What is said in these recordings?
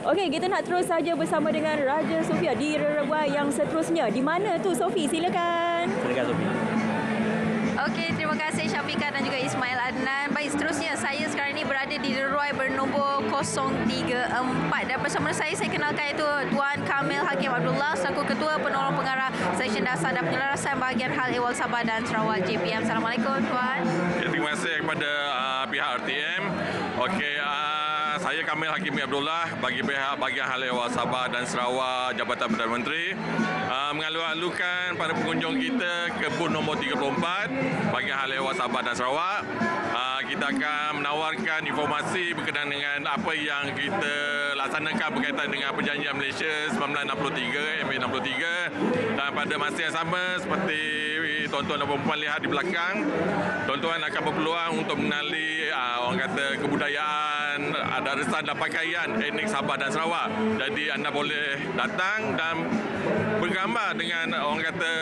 Okey, kita nak terus saja bersama dengan Raja Sofia di Rereguai yang seterusnya. Di mana tu Sofi? Silakan. Silakan Sofi. Okey, terima kasih Syafiqah dan juga Ismail Adnan. Baik, seterusnya saya sekarang ini berada di Rereguai bernombor 034 dan bersama saya kenalkan iaitu Tuan Kamil Hakim Abdullah selaku Ketua Penolong Pengarah Seksyen Dasar dan Penyelarasan Bahagian Hal Ehwal Sabah dan Sarawak JPM. Assalamualaikum Tuan. Terima kasih kepada pihak RTM. Okey, saya Kamil Hakim Abdullah bagi pihak Bahagian Hal Ehwal Sabah dan Sarawak Jabatan Perdana Menteri mengalu-alukan para pengunjung kita kebun nombor 34 Bahagian Hal Ehwal Sabah dan Sarawak. Kita akan menawarkan informasi berkenaan dengan apa yang kita laksanakan berkaitan dengan Perjanjian Malaysia 1963 MA63 dan pada masa yang sama seperti tuan-tuan dan puan-puan lihat di belakang, tuan-tuan akan berpeluang untuk mengenali orang kata kebudayaan, ada resan dan pakaian etnik Sabah dan Sarawak. Jadi anda boleh datang dan bergambar dengan orang kata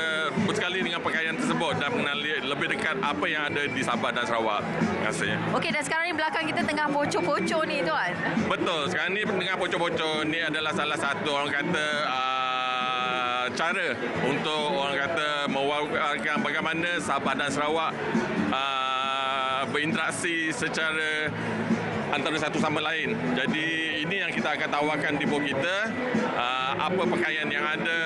bersekali dengan pakaian tersebut dan mengenali lebih dekat apa yang ada di Sabah dan Sarawak. Terima kasih. Okey, dan sekarang ni belakang kita tengah pocong-pocong ni Tuan. Betul, sekarang ni tengah pocong-pocong ni adalah salah satu orang kata cara untuk orang kata mewawarkan bagaimana Sabah dan Sarawak berinteraksi secara antara satu sama lain. Jadi ini yang kita akan tawarkan di booth kita, apa pakaian yang ada,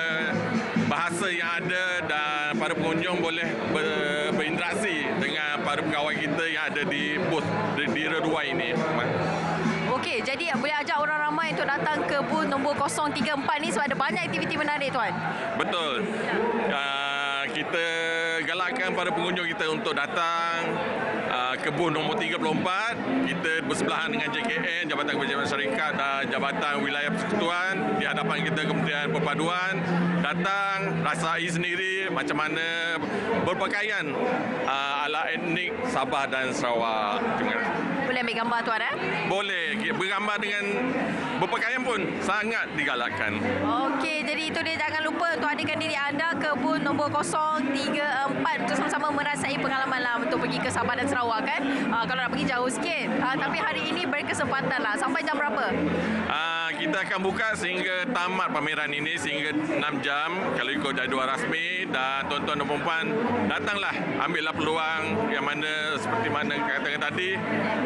bahasa yang ada dan para pengunjung boleh berinteraksi dengan para pegawai kita yang ada di booth di Rereguai ini. Okey, jadi boleh ajak orang ramai untuk datang ke booth nombor 034 ni sebab ada banyak aktiviti menarik Tuan. Betul. Kita galakkan para pengunjung kita untuk datang ke booth nombor 34. Kita bersebelahan dengan JKN, Jabatan Kebajikan Syarikat dan Jabatan Wilayah Persekutuan. Di hadapan kita Kementerian Perpaduan. Datang, rasai sendiri macam mana berpakaian ala etnik Sabah dan Sarawak. Terima kasih. Boleh ambil gambar Tuan Boleh. Bergambar dengan berpakaian pun sangat digalakkan. Okey, jadi itu dia, jangan lupa untuk hadirkan diri anda ke booth nombor 034 untuk sama-sama merasai pengalaman lah untuk pergi ke Sabah dan Sarawak kan. Kalau nak pergi jauh sikit. Tapi hari ini berkesempatan lah. Sampai jam berapa? Kita akan buka sehingga tamat pameran ini sehingga 6 jam kalau ikut jadual rasmi dan tuan-tuan dan puan-puan datanglah, ambillah peluang yang mana seperti mana katakan tadi.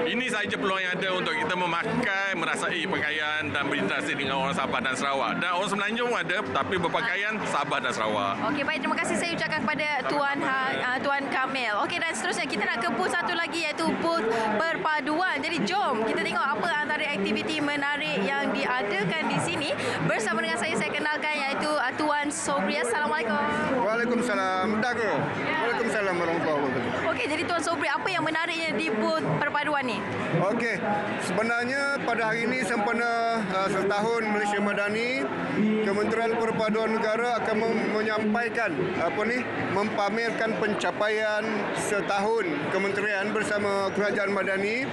Ini sahaja peluang yang ada untuk kita memakai, merasai pakaian dan berinteraksi dengan orang Sabah dan Sarawak. Dan orang Semenanjung ada tapi berpakaian Sabah dan Sarawak. Okey, baik, terima kasih saya ucapkan kepada Tuan Kamil. Okey, dan seterusnya kita nak ke booth satu lagi iaitu booth perpaduan. Jadi jom kita tengok apa antara aktiviti menarik yang diadakan di sini. Bersama dengan saya kenalkan iaitu Tuan Sobri. Assalamualaikum. Waalaikumsalam. Waalaikumsalam warahmatullahi wabarakatuh. Okey, jadi Tuan Sobri, apa yang menariknya di booth perpaduan ni? Okey, sebenarnya pada hari ini sempena setahun Malaysia Madani, Kementerian Perpaduan Negara akan menyampaikan mempamerkan pencapaian setahun kementerian bersama Kerajaan Madani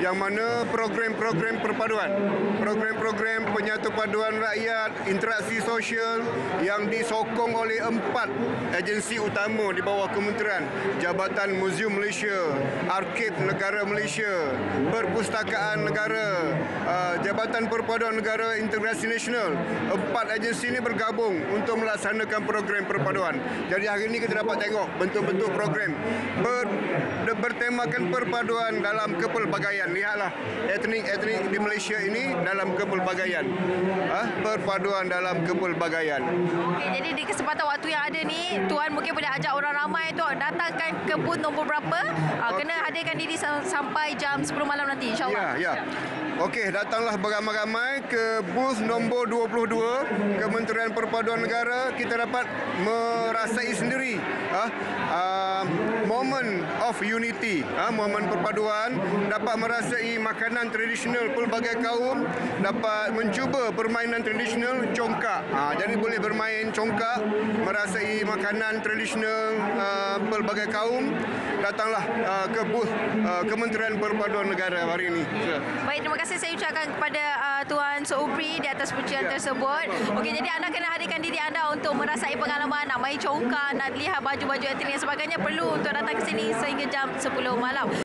yang mana program-program perpaduan, program-program penyatu paduan rakyat, interaksi sosial yang disokong oleh 4 agensi utama di bawah kementerian: Jabatan Muzium Malaysia, Arkib Negara Malaysia, Perpustakaan Negara, Jabatan Perpaduan Negara Integrasi Nasional. 4 agensi ini bergabung untuk melaksanakan program perpaduan. Jadi hari ini kita dapat tengok bentuk-bentuk program bertemakan perpaduan dalam kepelbagaian. Lihatlah etnik-etnik di Malaysia ini dalam kepelbagaian. Perpaduan dalam kepelbagaian. Okey, jadi di kesempatan waktu yang ada ni, Tuan mungkin boleh ajak orang ramai untuk datangkan ke booth nombor berapa. Kena hadirkan diri sampai jam 10 malam nanti, insyaAllah. Ya. Okey, datanglah beramai-ramai ke booth nombor 22 Kementerian Perpaduan Negara. Kita dapat merasai sendiri moment of unity, momen perpaduan, dapat merasai makanan tradisional pelbagai kaum, dapat mencuba permainan tradisional congkak. Jadi boleh bermain congkak, merasai makanan tradisional pelbagai kaum. Datanglah ke booth Kementerian Perpaduan Negara hari ini. Baik, terima kasih saya ucapkan kepada Tuan Sobri di atas pujian tersebut. Okey, jadi anda kena hadirkan diri anda untuk merasai pengalaman nak main congkak, nak lihat baju-baju etnik dan sebagainya, perlu untuk datang ke sini sehingga jam 10 malam.